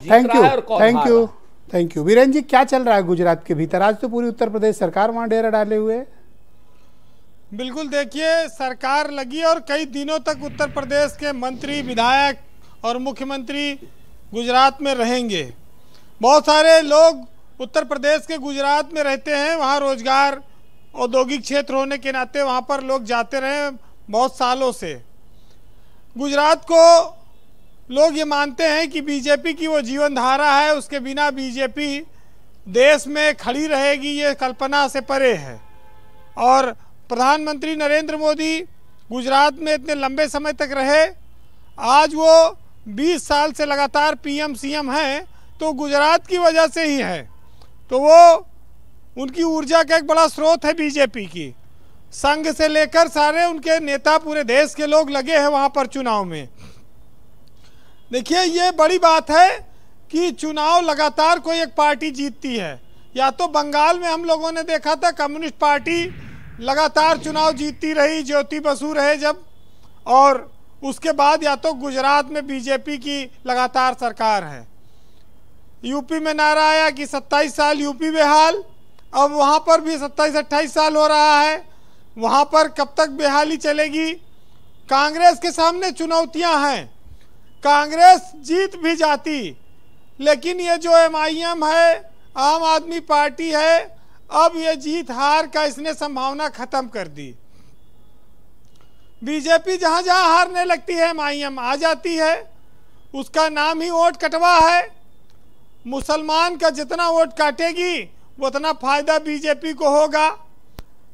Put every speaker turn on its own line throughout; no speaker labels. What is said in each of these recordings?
Thank you, thank you, thank you. Viren ji, क्या चल रहा है गुजरात के भीतर? आज तो पूरी उत्तर प्रदेश सरकार वहां डेरा डाले हुए है।
बिल्कुल, देखिए सरकार लगी और कई दिनों तक उत्तर प्रदेश के मंत्री, विधायक और मुख्यमंत्री गुजरात में रहेंगे। बहुत सारे लोग उत्तर प्रदेश के गुजरात में रहते हैं, वहाँ रोजगार, औद्योगिक क्षेत्र होने के नाते वहाँ पर लोग जाते रहे बहुत सालों से। गुजरात को लोग ये मानते हैं कि बीजेपी की वो जीवन धारा है, उसके बिना बीजेपी देश में खड़ी रहेगी, ये कल्पना से परे है। और प्रधानमंत्री नरेंद्र मोदी गुजरात में इतने लंबे समय तक रहे, आज वो 20 साल से लगातार पीएम सीएम हैं, तो गुजरात की वजह से ही है। तो वो उनकी ऊर्जा का एक बड़ा स्रोत है बीजेपी की। संघ से लेकर सारे उनके नेता, पूरे देश के लोग लगे हैं वहाँ पर चुनाव में। देखिए, ये बड़ी बात है कि चुनाव लगातार कोई एक पार्टी जीतती है। या तो बंगाल में हम लोगों ने देखा था, कम्युनिस्ट पार्टी लगातार चुनाव जीतती रही, ज्योति बसु रहे जब, और उसके बाद या तो गुजरात में बीजेपी की लगातार सरकार है। यूपी में नारा आया कि 27 साल यूपी बेहाल, अब वहाँ पर भी 27-28 साल हो रहा है। वहाँ पर कब तक बेहाली चलेगी? कांग्रेस के सामने चुनौतियाँ हैं। कांग्रेस जीत भी जाती, लेकिन ये जो एमआईएम है, आम आदमी पार्टी है, अब ये जीत हार का इसने संभावना खत्म कर दी। बीजेपी जहां जहां हारने लगती है, एमआईएम आ जाती है। उसका नाम ही वोट कटवा है। मुसलमान का जितना वोट काटेगी उतना फायदा बीजेपी को होगा।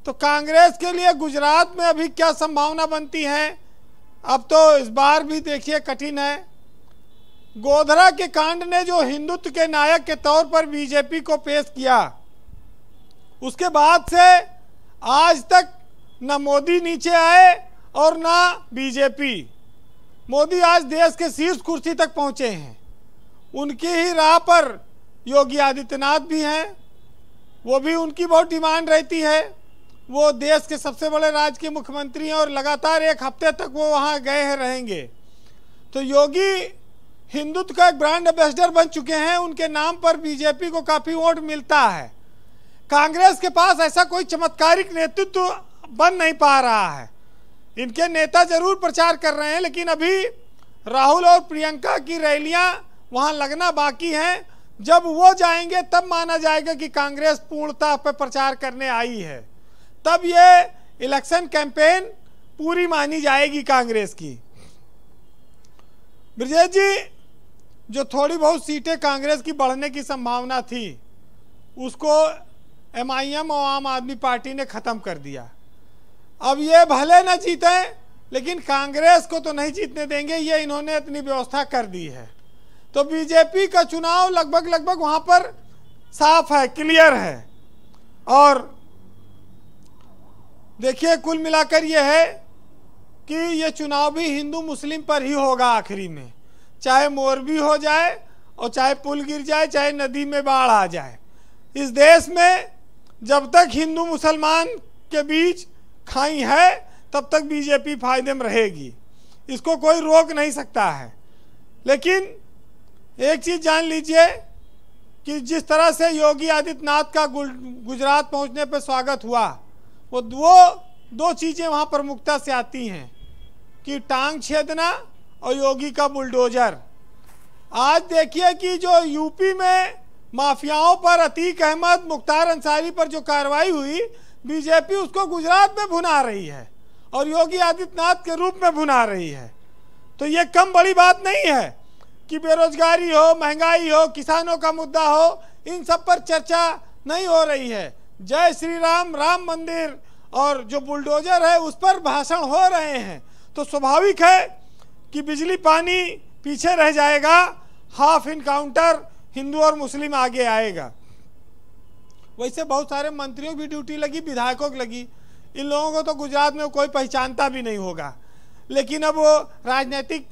तो कांग्रेस के लिए गुजरात में अभी क्या संभावना बनती है, अब तो इस बार भी देखिए कठिन है। गोधरा के कांड ने जो हिंदुत्व के नायक के तौर पर बीजेपी को पेश किया, उसके बाद से आज तक न मोदी नीचे आए और ना बीजेपी। मोदी आज देश के शीर्ष कुर्सी तक पहुंचे हैं। उनकी ही राह पर योगी आदित्यनाथ भी हैं, वो भी उनकी बहुत डिमांड रहती है। वो देश के सबसे बड़े राज्य के मुख्यमंत्री हैं और लगातार 1 हफ्ते तक वो वहाँ गए हैं, रहेंगे। तो योगी हिंदुत्व का एक ब्रांड एम्बेसडर बन चुके हैं, उनके नाम पर बीजेपी को काफ़ी वोट मिलता है। कांग्रेस के पास ऐसा कोई चमत्कारिक नेतृत्व बन नहीं पा रहा है। इनके नेता जरूर प्रचार कर रहे हैं, लेकिन अभी राहुल और प्रियंका की रैलियां वहां लगना बाकी हैं। जब वो जाएंगे तब माना जाएगा कि कांग्रेस पूर्णतः पर प्रचार करने आई है, तब ये इलेक्शन कैंपेन पूरी मानी जाएगी कांग्रेस की। ब्रजेश जी, जो थोड़ी बहुत सीटें कांग्रेस की बढ़ने की संभावना थी, उसको एमआईएम और आम आदमी पार्टी ने खत्म कर दिया। अब ये भले न जीते, लेकिन कांग्रेस को तो नहीं जीतने देंगे, ये इन्होंने इतनी व्यवस्था कर दी है। तो बीजेपी का चुनाव लगभग वहां पर साफ है, क्लियर है। और देखिए, कुल मिलाकर ये है कि ये चुनाव भी हिंदू मुस्लिम पर ही होगा आखिरी में। चाहे मोरबी हो जाए और चाहे पुल गिर जाए, चाहे नदी में बाढ़ आ जाए, इस देश में जब तक हिंदू मुसलमान के बीच खाई है तब तक बीजेपी फायदे में रहेगी। इसको कोई रोक नहीं सकता है। लेकिन एक चीज जान लीजिए कि जिस तरह से योगी आदित्यनाथ का गुजरात पहुंचने पर स्वागत हुआ, वो 2 चीजें वहां प्रमुखता से आती हैं कि टांग छेदना और योगी का बुलडोजर। आज देखिए कि जो यूपी में माफियाओं पर, अतीक अहमद, मुख्तार अंसारी पर जो कार्रवाई हुई, बीजेपी उसको गुजरात में भुना रही है और योगी आदित्यनाथ के रूप में भुना रही है। तो ये कम बड़ी बात नहीं है कि बेरोजगारी हो, महंगाई हो, किसानों का मुद्दा हो, इन सब पर चर्चा नहीं हो रही है। जय श्री राम, राम मंदिर और जो बुलडोजर है उस पर भाषण हो रहे हैं। तो स्वाभाविक है कि बिजली पानी पीछे रह जाएगा, हाफ इनकाउंटर हिंदू और मुस्लिम आगे आएगा। वैसे बहुत सारे मंत्रियों की ड्यूटी लगी, विधायकों की लगी। इन लोगों को तो गुजरात में कोई पहचानता भी नहीं होगा, लेकिन अब वो राजनीतिक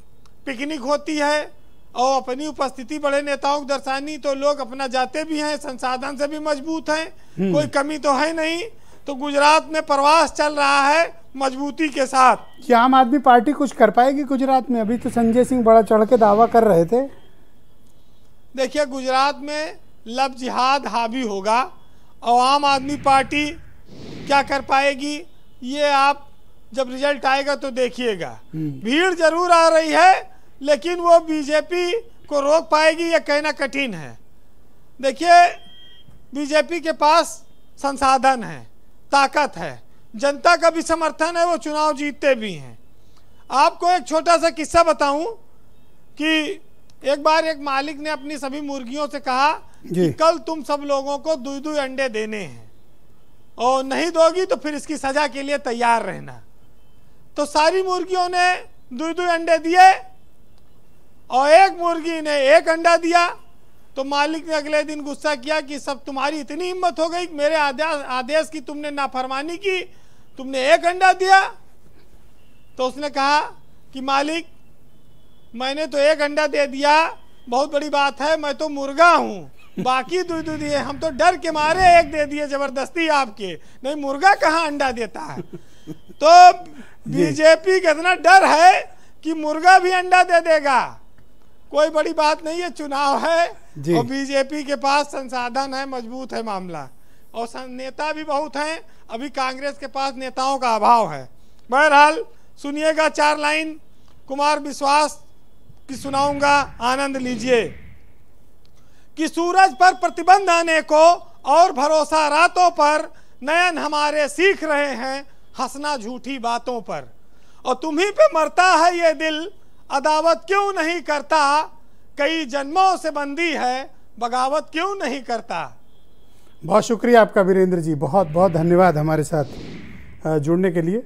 पिकनिक होती है और अपनी उपस्थिति बड़े नेताओं को दर्शानी, तो लोग अपना जाते भी हैं, संसाधन से भी मजबूत हैं, कोई कमी तो है नहीं। तो गुजरात में प्रवास चल रहा है मजबूती के साथ।
क्या आम आदमी पार्टी कुछ कर पाएगी गुजरात में? अभी तो संजय सिंह बड़ा चढ़ के दावा कर रहे थे।
देखिए गुजरात में लव जिहाद हावी होगा और आम आदमी पार्टी क्या कर पाएगी, ये आप जब रिजल्ट आएगा तो देखिएगा। भीड़ जरूर आ रही है, लेकिन वो बीजेपी को रोक पाएगी यह कहना कठिन है। देखिए बीजेपी के पास संसाधन है, ताकत है, जनता का भी समर्थन है, वो चुनाव जीतते भी हैं। आपको एक छोटा सा किस्सा बताऊं कि एक बार एक मालिक ने अपनी सभी मुर्गियों से कहा कि कल तुम सब लोगों को 2-2 अंडे देने हैं और नहीं दोगी तो फिर इसकी सजा के लिए तैयार रहना। तो सारी मुर्गियों ने 2-2 अंडे दिए और एक मुर्गी ने 1 अंडा दिया। तो मालिक ने अगले दिन गुस्सा किया कि सब तुम्हारी इतनी हिम्मत हो गई, मेरे आदेश की तुमने नाफरमानी की, तुमने 1 अंडा दिया। तो उसने कहा कि मालिक मैंने तो 1 अंडा दे दिया, बहुत बड़ी बात है, मैं तो मुर्गा हूँ, बाकी 2 दिए, हम तो डर के मारे 1 दे दिए जबरदस्ती आपके, नहीं मुर्गा कहाँ अंडा देता है। तो बीजेपी का इतना डर है कि मुर्गा भी अंडा दे देगा। कोई बड़ी बात नहीं है, चुनाव है और बीजेपी के पास संसाधन है, मजबूत है मामला, और नेता भी बहुत हैं। अभी कांग्रेस के पास नेताओं का अभाव है। बहरहाल सुनिएगा 4 लाइन कुमार विश्वास की सुनाऊंगा, आनंद लीजिए। कि सूरज पर प्रतिबंध आने को और भरोसा रातों पर, नयन हमारे सीख रहे हैं हंसना झूठी बातों पर, और तुम्ही पे मरता है ये दिल, अदावत क्यों नहीं करता, कई जन्मों से बंदी है बगावत क्यों नहीं करता।
बहुत शुक्रिया आपका वीरेंद्र जी, बहुत बहुत धन्यवाद हमारे साथ जुड़ने के लिए।